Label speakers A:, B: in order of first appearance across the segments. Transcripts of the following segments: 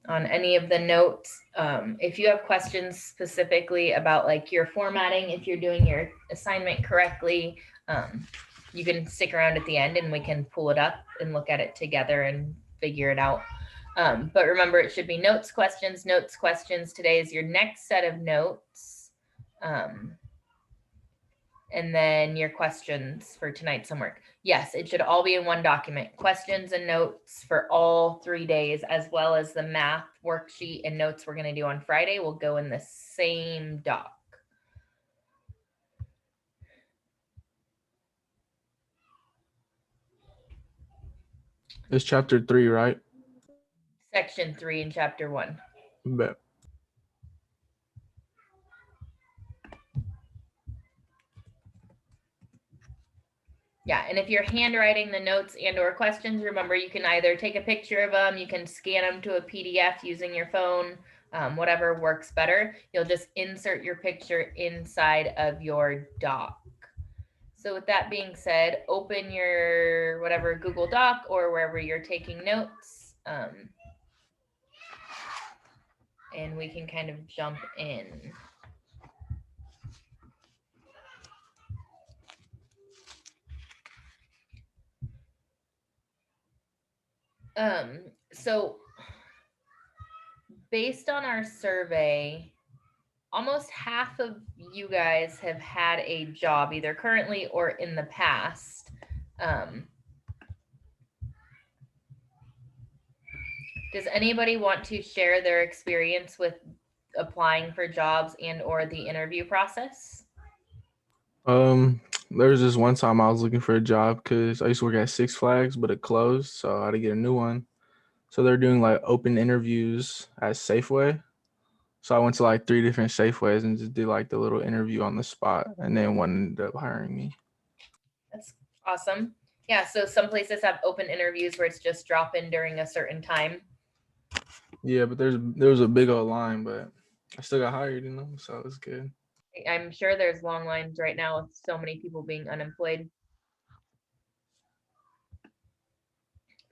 A: on any of the notes. If you have questions specifically about like your formatting, if you're doing your assignment correctly, you can stick around at the end and we can pull it up and look at it together and figure it out. But remember, it should be notes, questions, notes, questions. Today is your next set of notes. And then your questions for tonight's homework. Yes, it should all be in one document. Questions and notes for all 3 days, as well as the math worksheet and notes we're going to do on Friday will go in the same doc.
B: It's chapter 3, right?
A: Section 3 in chapter 1.
B: Bet.
A: Yeah, and if you're handwriting the notes and or questions, remember you can either take a picture of them, you can scan them to a PDF using your phone, whatever works better. You'll just insert your picture inside of your doc. So with that being said, open your whatever Google Doc or wherever you're taking notes, and we can kind of jump in. So based on our survey, almost half of you guys have had a job either currently or in the past. Does anybody want to share their experience with applying for jobs and or the interview process?
B: There was this one time I was looking for a job because I used to work at Six Flags, but it closed, so I had to get a new one. So they're doing like open interviews at Safeway. So I went to like 3 different Safeways and just did like the little interview on the spot, and then one ended up hiring me.
A: That's awesome. Yeah, so some places have open interviews where it's just drop in during a certain time.
B: Yeah, but there was a big old line, but I still got hired, so it was good.
A: I'm sure there's long lines right now with so many people being unemployed.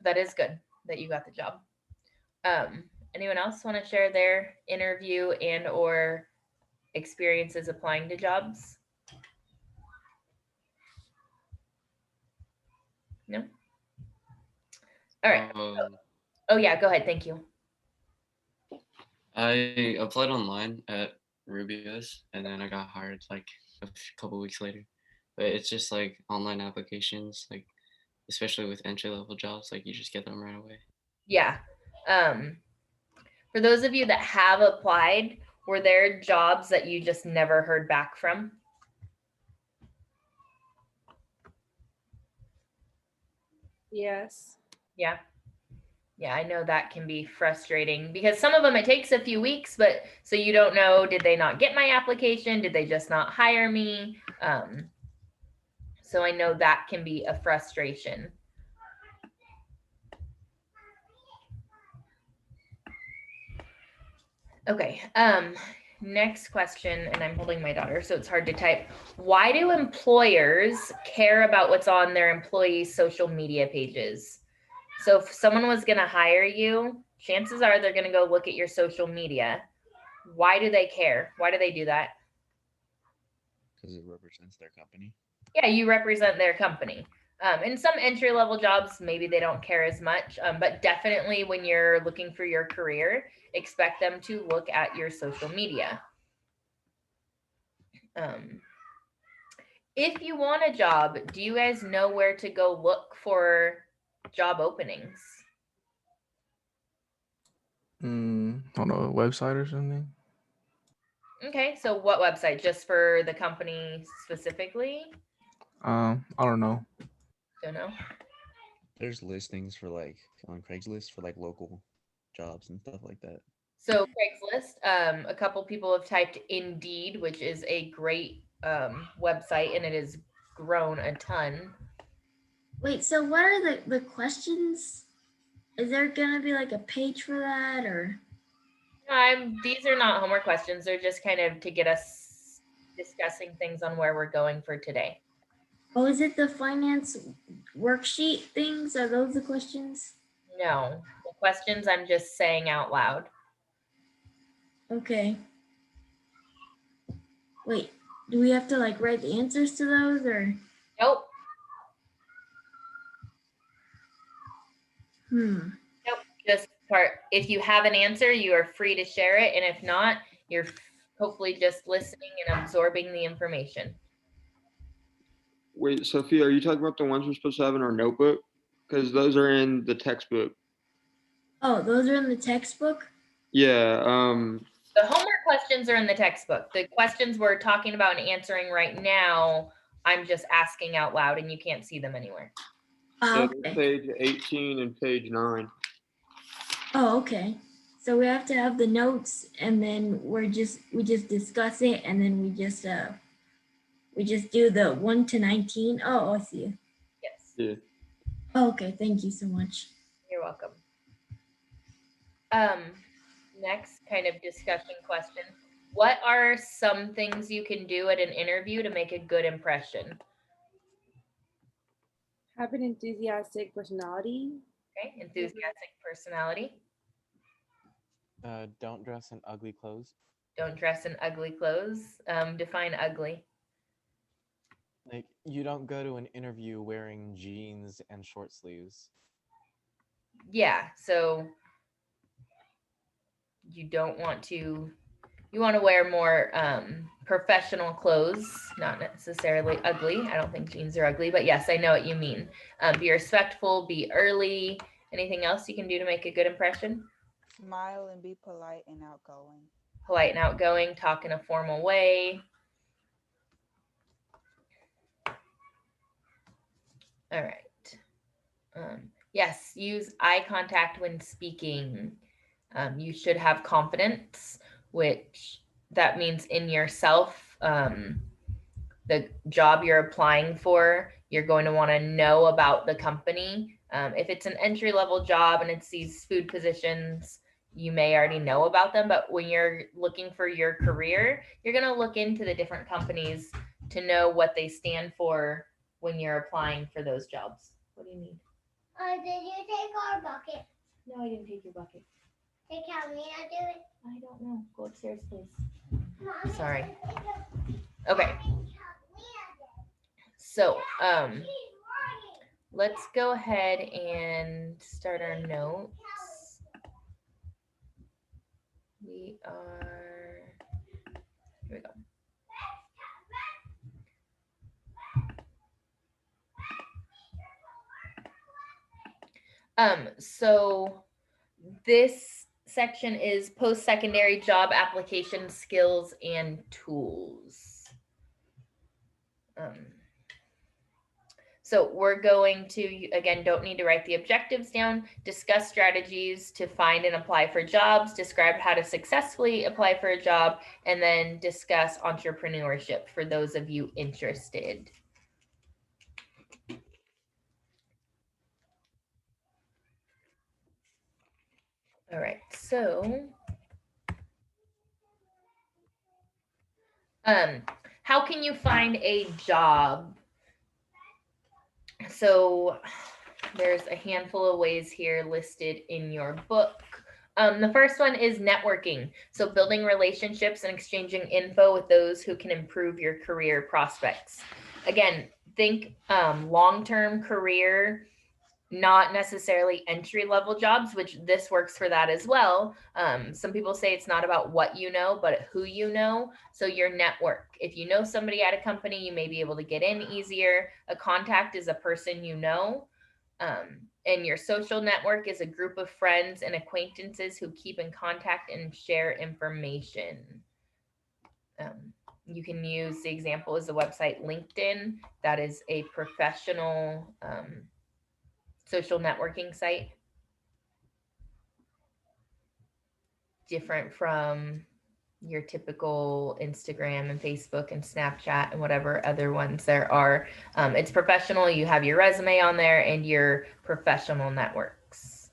A: That is good that you got the job. Anyone else want to share their interview and or experiences applying to jobs? No? All right. Oh yeah, go ahead. Thank you.
C: I applied online at Rubio's and then I got hired like a couple weeks later. But it's just like online applications, like especially with entry level jobs, like you just get them right away.
A: Yeah. For those of you that have applied, were there jobs that you just never heard back from?
D: Yes.
A: Yeah. Yeah, I know that can be frustrating because some of them it takes a few weeks, but so you don't know, did they not get my application? Did they just not hire me? So I know that can be a frustration. Okay. Next question, and I'm holding my daughter, so it's hard to type. Why do employers care about what's on their employees' social media pages? So if someone was going to hire you, chances are they're going to go look at your social media. Why do they care? Why do they do that?
E: Because it represents their company.
A: Yeah, you represent their company. In some entry-level jobs, maybe they don't care as much, but definitely when you're looking for your career, expect them to look at your social media. If you want a job, do you guys know where to go look for job openings?
B: On a website or something.
A: Okay, so what website? Just for the company specifically?
B: I don't know.
A: Don't know.
E: There's listings for like on Craigslist for like local jobs and stuff like that.
A: So Craigslist, a couple people have typed Indeed, which is a great website, and it has grown a ton.
F: Wait, so what are the questions? Is there gonna be like a page for that, or?
A: These are not homework questions. They're just kind of to get us discussing things on where we're going for today.
F: Oh, is it the finance worksheet things? Are those the questions?
A: No, questions I'm just saying out loud.
F: Okay. Wait, do we have to like write the answers to those or?
A: Nope.
F: Hmm.
A: Nope. Just part. If you have an answer, you are free to share it. And if not, you're hopefully just listening and absorbing the information.
D: Wait, Sophia, are you talking about the ones we're supposed to have in our notebook? Because those are in the textbook.
F: Oh, those are in the textbook?
D: Yeah.
A: The homework questions are in the textbook. The questions we're talking about and answering right now, I'm just asking out loud and you can't see them anywhere.
F: Oh,
D: Yeah,
F: okay.
D: page 18 and page 9.
F: Oh, okay. So we have to have the notes and then we just discuss it and then we just do the 1 to 19. Oh, I see.
A: Yes,
D: Yeah.
F: Oh, okay, thank you so much.
A: you're welcome. Next kind of discussion question. What are some things you can do at an interview to make a good impression?
G: Have an enthusiastic personality.
A: Okay, enthusiastic personality.
E: Don't dress in ugly clothes.
A: Don't dress in ugly clothes. Define ugly.
E: Like, you don't go to an interview wearing jeans and short sleeves.
A: Yeah, so you don't want to, you want to wear more professional clothes, not necessarily ugly. I don't think jeans are ugly, but yes, I know what you mean. Be respectful, be early. Anything else you can do to make a good impression?
H: Smile and be polite and outgoing.
A: Polite and outgoing, talk in a formal way. All right. Yes, use eye contact when speaking. You should have confidence, which that means in yourself. The job you're applying for, you're going to want to know about the company. If it's an entry level job and it's these food positions, you may already know about them, but when you're looking for your career, you're going to look into the different companies to know what they stand for when you're applying for those jobs. What do you need?
I: Did you take our bucket?
A: No, I didn't take your bucket.
I: Hey, can we not do it?
A: I don't know. Go upstairs, please.
I: Mommy,
A: Sorry.
I: take a-
A: Okay. So,
I: She's running.
A: let's go ahead and start our notes. We are, here we go. So this section is post-secondary job application skills and tools. So we're going to, again, don't need to write the objectives down, discuss strategies to find and apply for jobs, describe how to successfully apply for a job, and then discuss entrepreneurship for those of you interested. All right, so how can you find a job? So there's a handful of ways here listed in your book. The first one is networking. So building relationships and exchanging info with those who can improve your career prospects. Again, think long-term career, not necessarily entry-level jobs, which this works for that as well. Some people say it's not about what you know, but who you know. So your network. If you know somebody at a company, you may be able to get in easier. A contact is a person you know. And your social network is a group of friends and acquaintances who keep in contact and share information. You can use the example as the website LinkedIn. That is a professional social networking site. Different from your typical Instagram and Facebook and Snapchat and whatever other ones there are. It's professional. You have your resume on there and your professional networks.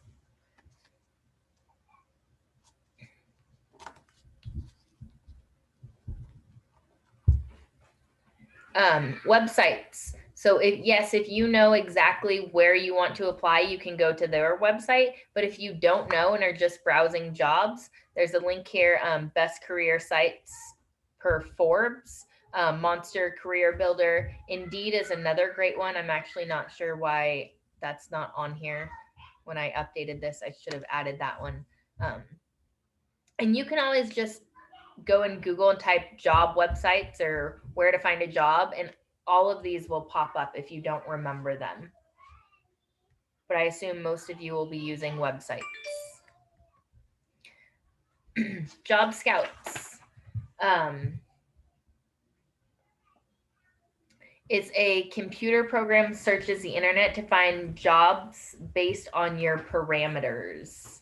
A: Websites. So if you know exactly where you want to apply, you can go to their website. But if you don't know and are just browsing jobs, there's a link here, best career sites per Forbes, Monster Career Builder. Indeed is another great one. I'm actually not sure why that's not on here. When I updated this, I should have added that one. And you can always just go and Google and type job websites or where to find a job, and all of these will pop up if you don't remember them. But I assume most of you will be using websites. Job Scouts is a computer program that searches the internet to find jobs based on your parameters.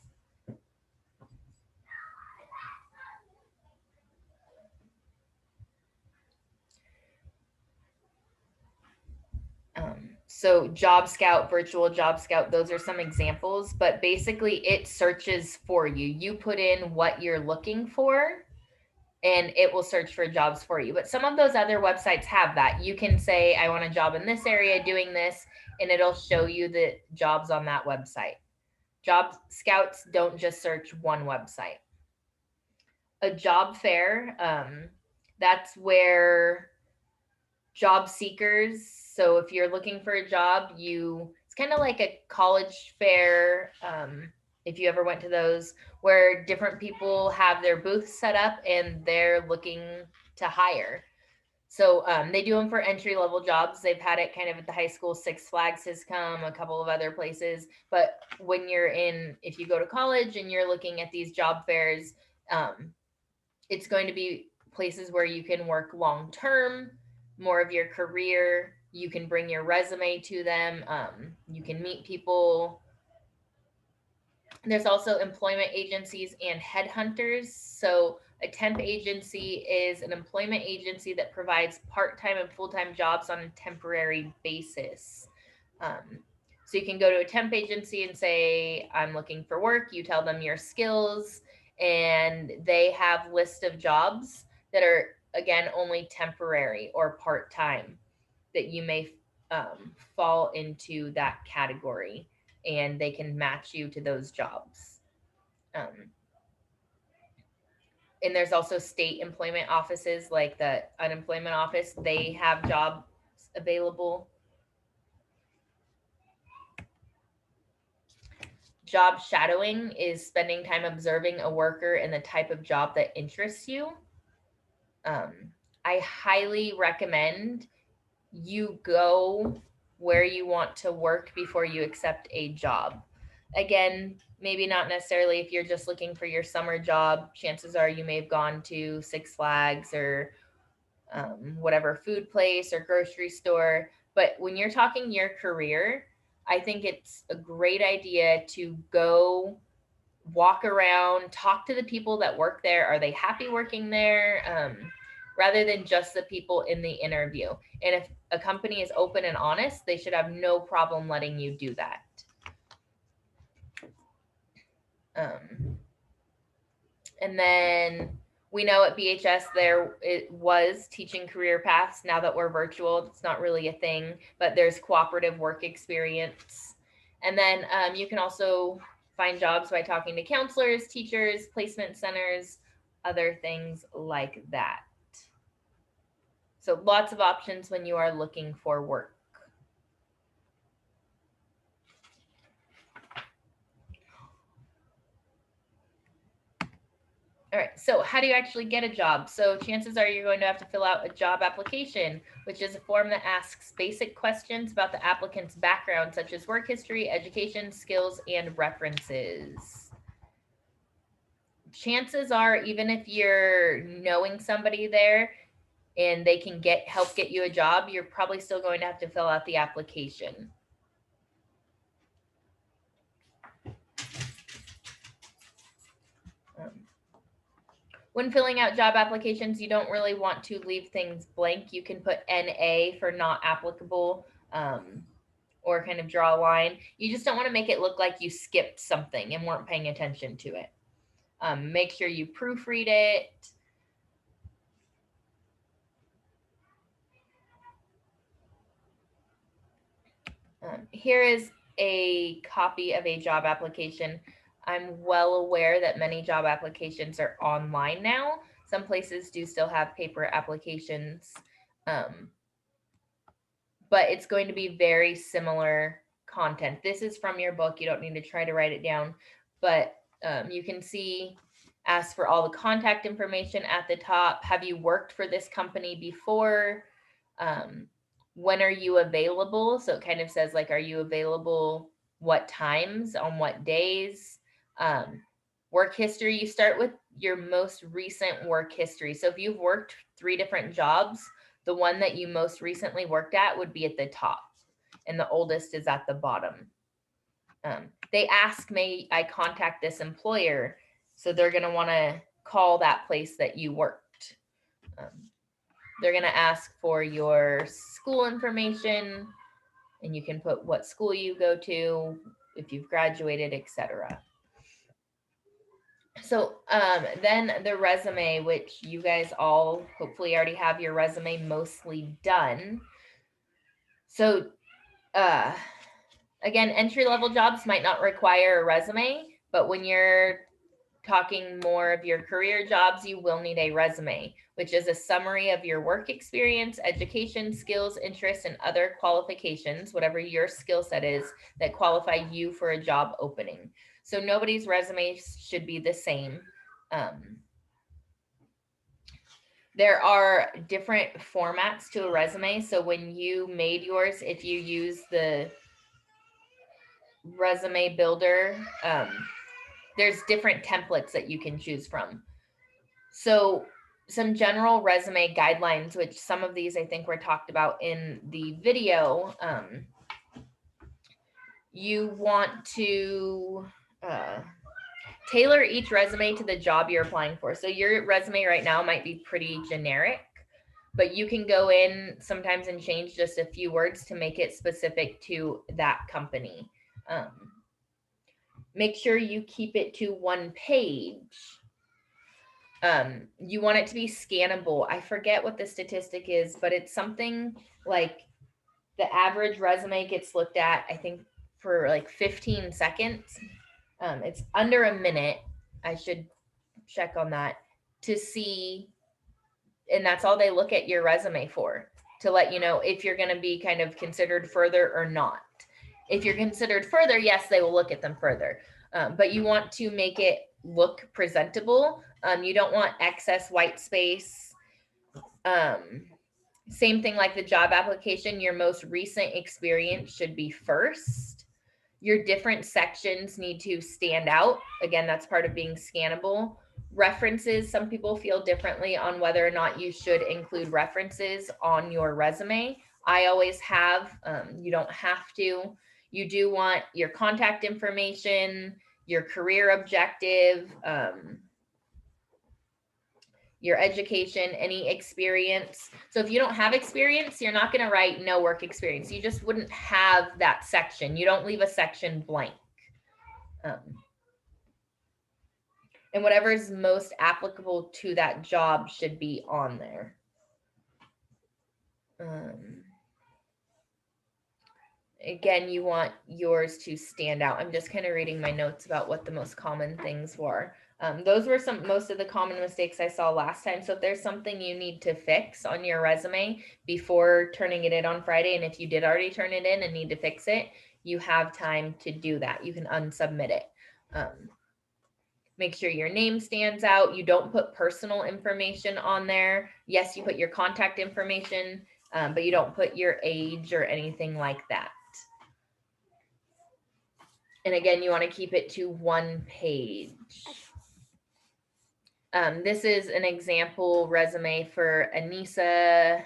A: So Job Scout, Virtual Job Scout, those are some examples, but basically it searches for you. You put in what you're looking for and it will search for jobs for you. But some of those other websites have that. You can say, I want a job in this area doing this, and it'll show you the jobs on that website. Job Scouts don't just search one website. A job fair, that's where job seekers, so if you're looking for a job, it's kind of like a college fair, if you ever went to those, where different people have their booths set up and they're looking to hire. So they do them for entry-level jobs. They've had it kind of at the high school. Six Flags has come, a couple of other places. But when if you go to college and you're looking at these job fairs, it's going to be places where you can work long-term, more of your career. You can bring your resume to them. You can meet people. There's also employment agencies and headhunters. So a temp agency is an employment agency that provides part-time and full-time jobs on a temporary basis. So you can go to a temp agency and say, I'm looking for work. You tell them your skills, and they have lists of jobs that are, again, only temporary or part-time that you may fall into that category, and they can match you to those jobs. And there's also state employment offices like the unemployment office. They have jobs available. Job shadowing is spending time observing a worker and the type of job that interests you. I highly recommend you go where you want to work before you accept a job. Again, maybe not necessarily if you're just looking for your summer job. Chances are you may have gone to Six Flags or whatever food place or grocery store. But when you're talking your career, I think it's a great idea to go walk around, talk to the people that work there. Are they happy working there? Rather than just the people in the interview. And if a company is open and honest, they should have no problem letting you do that. And then we know at BHS it was teaching career paths. Now that we're virtual, it's not really a thing, but there's cooperative work experience. And then you can also find jobs by talking to counselors, teachers, placement centers, other things like that. So lots of options when you are looking for work. All right, so how do you actually get a job? So chances are you're going to have to fill out a job application, which is a form that asks basic questions about the applicant's background, such as work history, education, skills, and references. Chances are, even if you're knowing somebody there and they can help get you a job, you're probably still going to have to fill out the application. When filling out job applications, you don't really want to leave things blank. You can put NA for not applicable, or kind of draw a line. You just don't want to make it look like you skipped something and weren't paying attention to it. Make sure you proofread it. Here is a copy of a job application. I'm well aware that many job applications are online now. Some places do still have paper applications, but it's going to be very similar content. This is from your book. You don't need to try to write it down, but you can see, ask for all the contact information at the top. Have you worked for this company before? When are you available? So it kind of says like, are you available? What times, on what days? Work history, you start with your most recent work history. So if you've worked 3 different jobs, the one that you most recently worked at would be at the top and the oldest is at the bottom. They ask, may I contact this employer? So they're going to want to call that place that you worked. They're going to ask for your school information, and you can put what school you go to, if you've graduated, etc. So then the resume, which you guys all hopefully already have your resume mostly done. So again, entry-level jobs might not require a resume, but when you're talking more of your career jobs, you will need a resume, which is a summary of your work experience, education, skills, interests, and other qualifications, whatever your skill set is, that qualify you for a job opening. So nobody's resume should be the same. There are different formats to a resume. So when you made yours, if you use the resume builder, there's different templates that you can choose from. So some general resume guidelines, which some of these I think were talked about in the video. You want to tailor each resume to the job you're applying for. So your resume right now might be pretty generic, but you can go in sometimes and change just a few words to make it specific to that company. Make sure you keep it to 1 page. You want it to be scannable. I forget what the statistic is, but it's something like the average resume gets looked at, I think, for like 15 seconds. It's under a minute. I should check on that to see, and that's all they look at your resume for, to let you know if you're going to be kind of considered further or not. If you're considered further, yes, they will look at them further. But you want to make it look presentable. You don't want excess white space. Same thing like the job application, your most recent experience should be first. Your different sections need to stand out. Again, that's part of being scannable. References, some people feel differently on whether or not you should include references on your resume. I always have, you don't have to. You do want your contact information, your career objective, your education, any experience. So if you don't have experience, you're not going to write no work experience. You just wouldn't have that section. You don't leave a section blank. And whatever is most applicable to that job should be on there. Again, you want yours to stand out. I'm just kind of reading my notes about what the most common things were. Those were most of the common mistakes I saw last time. So if there's something you need to fix on your resume before turning it in on Friday, and if you did already turn it in and need to fix it, you have time to do that. You can unsubmit it. Make sure your name stands out. You don't put personal information on there. Yes, you put your contact information, but you don't put your age or anything like that. And again, you want to keep it to 1 page. This is an example resume for Anissa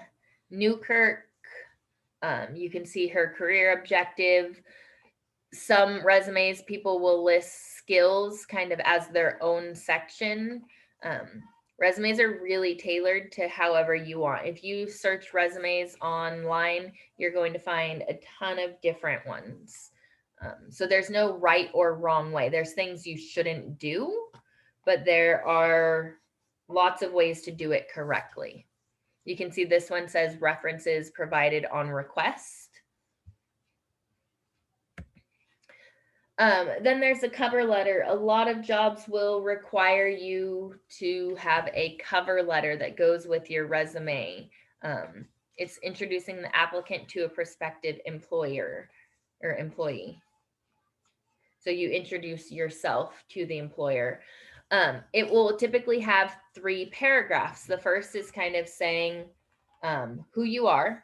A: Newkirk. You can see her career objective. Some resumes, people will list skills kind of as their own section. Resumes are really tailored to however you want. If you search resumes online, you're going to find a ton of different ones. So there's no right or wrong way. There's things you shouldn't do, but there are lots of ways to do it correctly. You can see this one says references provided on request. Then there's a cover letter. A lot of jobs will require you to have a cover letter that goes with your resume. It's introducing the applicant to a prospective employer or employee. So you introduce yourself to the employer. It will typically have 3 paragraphs. The first is kind of saying who you are.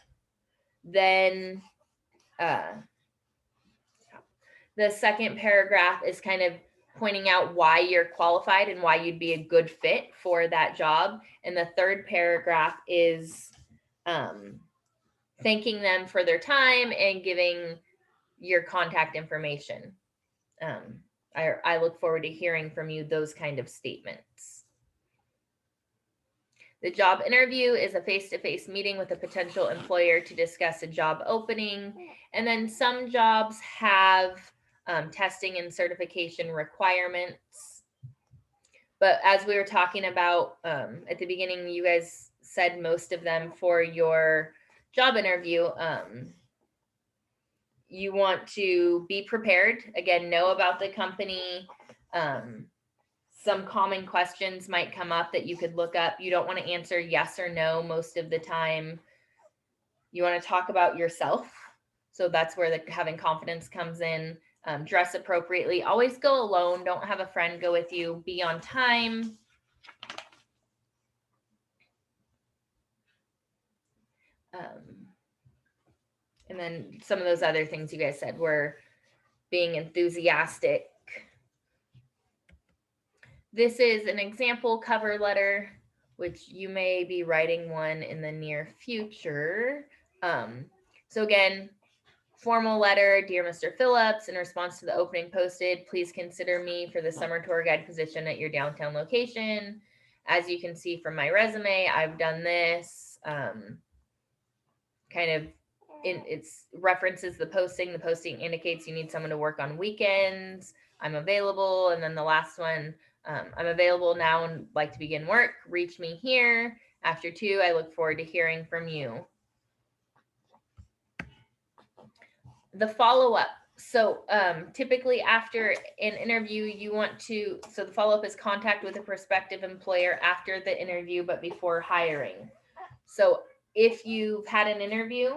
A: Then the second paragraph is kind of pointing out why you're qualified and why you'd be a good fit for that job. And the third paragraph is thanking them for their time and giving your contact information. I look forward to hearing from you those kind of statements. The job interview is a face-to-face meeting with a potential employer to discuss a job opening. And then some jobs have testing and certification requirements. But as we were talking about at the beginning, you guys said most of them for your job interview. You want to be prepared, again, know about the company. Some common questions might come up that you could look up. You don't want to answer yes or no most of the time. You want to talk about yourself. So that's where the having confidence comes in. Dress appropriately. Always go alone. Don't have a friend go with you. Be on time. And then some of those other things you guys said were being enthusiastic. This is an example cover letter, which you may be writing one in the near future. So again, formal letter, dear Mr. Phillips, in response to the opening posted, please consider me for the summer tour guide position at your downtown location. As you can see from my resume, I've done this. Kind of, it's references the posting. The posting indicates you need someone to work on weekends. I'm available. And then the last one, I'm available now and like to begin work. Reach me here. After 2, I look forward to hearing from you. The follow-up. So typically after an interview, you want to, so the follow-up is contact with a prospective employer after the interview, but before hiring. So if you've had an interview,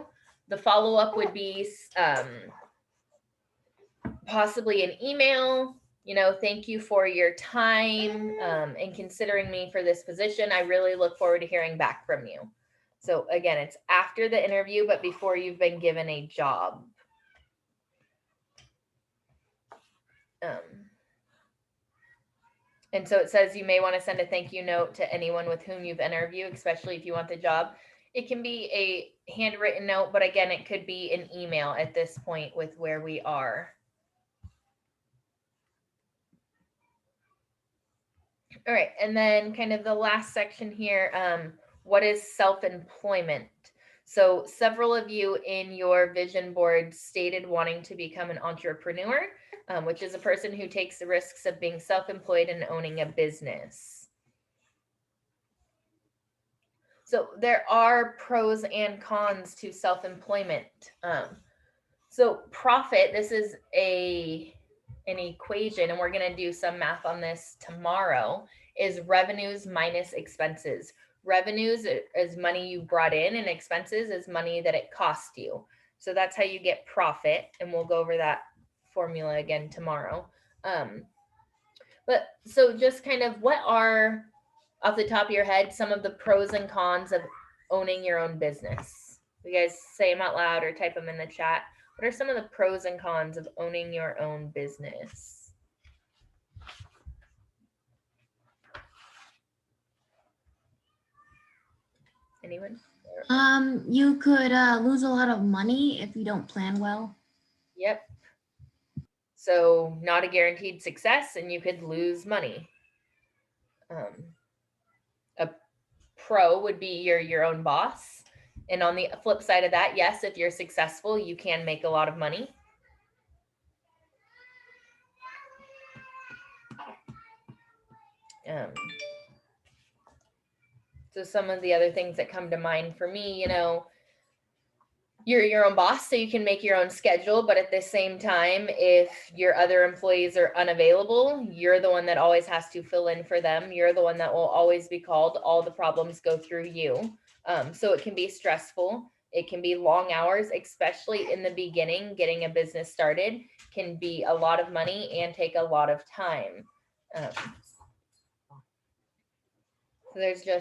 A: the follow-up would be possibly an email, thank you for your time and considering me for this position. I really look forward to hearing back from you. So again, it's after the interview, but before you've been given a job. And so it says you may want to send a thank you note to anyone with whom you've interviewed, especially if you want the job. It can be a handwritten note, but again, it could be an email at this point with where we are. All right, and then kind of the last section here, what is self-employment? So several of you in your vision board stated wanting to become an entrepreneur, which is a person who takes the risks of being self-employed and owning a business. So there are pros and cons to self-employment. So profit, this is an equation, and we're going to do some math on this tomorrow, is revenues minus expenses. Revenues is money you brought in, and expenses is money that it cost you. So that's how you get profit, and we'll go over that formula again tomorrow. But so just kind of what are, off the top of your head, some of the pros and cons of owning your own business? You guys say them out loud or type them in the chat. What are some of the pros and cons of owning your own business? Anyone?
F: You could lose a lot of money if you don't plan well.
A: Yep. So not a guaranteed success, and you could lose money. A pro would be you're your own boss. And on the flip side of that, yes, if you're successful, you can make a lot of money. So some of the other things that come to mind for me, you're your own boss, so you can make your own schedule, but at the same time, if your other employees are unavailable, you're the one that always has to fill in for them. You're the one that will always be called. All the problems go through you. So it can be stressful. It can be long hours, especially in the beginning. Getting a business started can be a lot of money and take a lot of time. So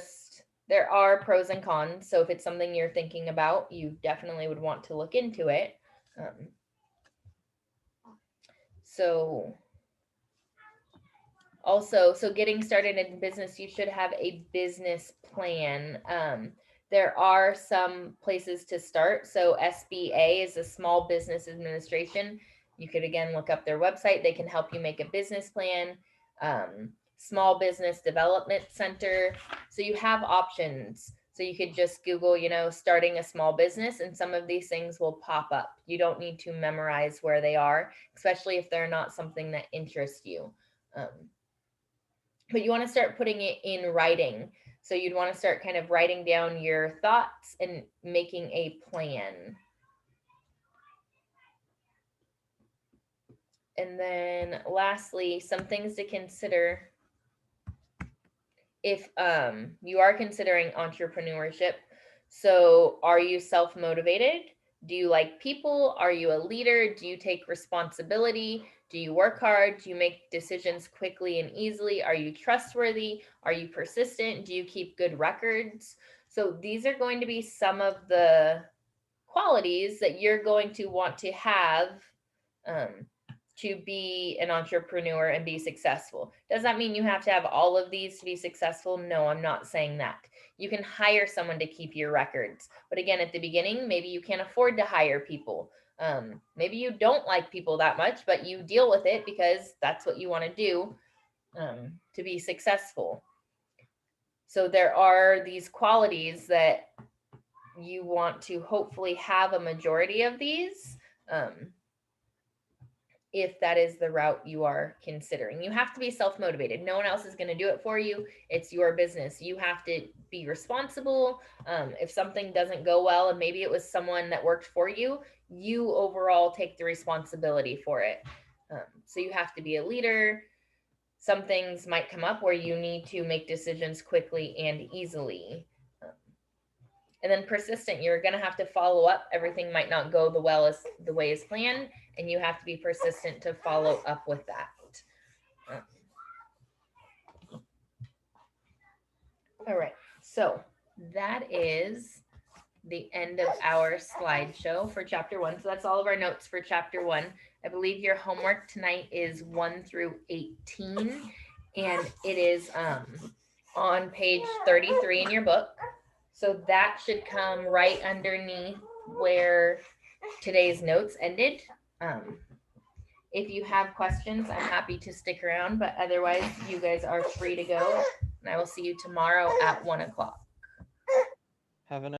A: there are pros and cons. So if it's something you're thinking about, you definitely would want to look into it. So getting started in business, you should have a business plan. There are some places to start. So SBA is a Small Business Administration. You could, again, look up their website. They can help you make a business plan. Small Business Development Center. So you have options. So you could just Google, starting a small business, and some of these things will pop up. You don't need to memorize where they are, especially if they're not something that interests you. But you want to start putting it in writing. So you'd want to start kind of writing down your thoughts and making a plan. And then lastly, some things to consider if you are considering entrepreneurship. So are you self-motivated? Do you like people? Are you a leader? Do you take responsibility? Do you work hard? Do you make decisions quickly and easily? Are you trustworthy? Are you persistent? Do you keep good records? So these are going to be some of the qualities that you're going to want to have to be an entrepreneur and be successful. Does that mean you have to have all of these to be successful? No, I'm not saying that. You can hire someone to keep your records. But again, at the beginning, maybe you can't afford to hire people. Maybe you don't like people that much, but you deal with it because that's what you want to do to be successful. So there are these qualities that you want to hopefully have a majority of these. If that is the route you are considering. You have to be self-motivated. No one else is going to do it for you. It's your business. You have to be responsible. If something doesn't go well, and maybe it was someone that worked for you, you overall take the responsibility for it. So you have to be a leader. Some things might come up where you need to make decisions quickly and easily. And then persistent, you're going to have to follow up. Everything might not go the way as planned, and you have to be persistent to follow up with that. All right, so that is the end of our slideshow for chapter 1. So that's all of our notes for chapter 1. I believe your homework tonight is 1 through 18, and it is on page 33 in your book. So that should come right underneath where today's notes ended. If you have questions, I'm happy to stick around, but otherwise you guys are free to go. And I will see you tomorrow at 1 o'clock.
E: Have a nice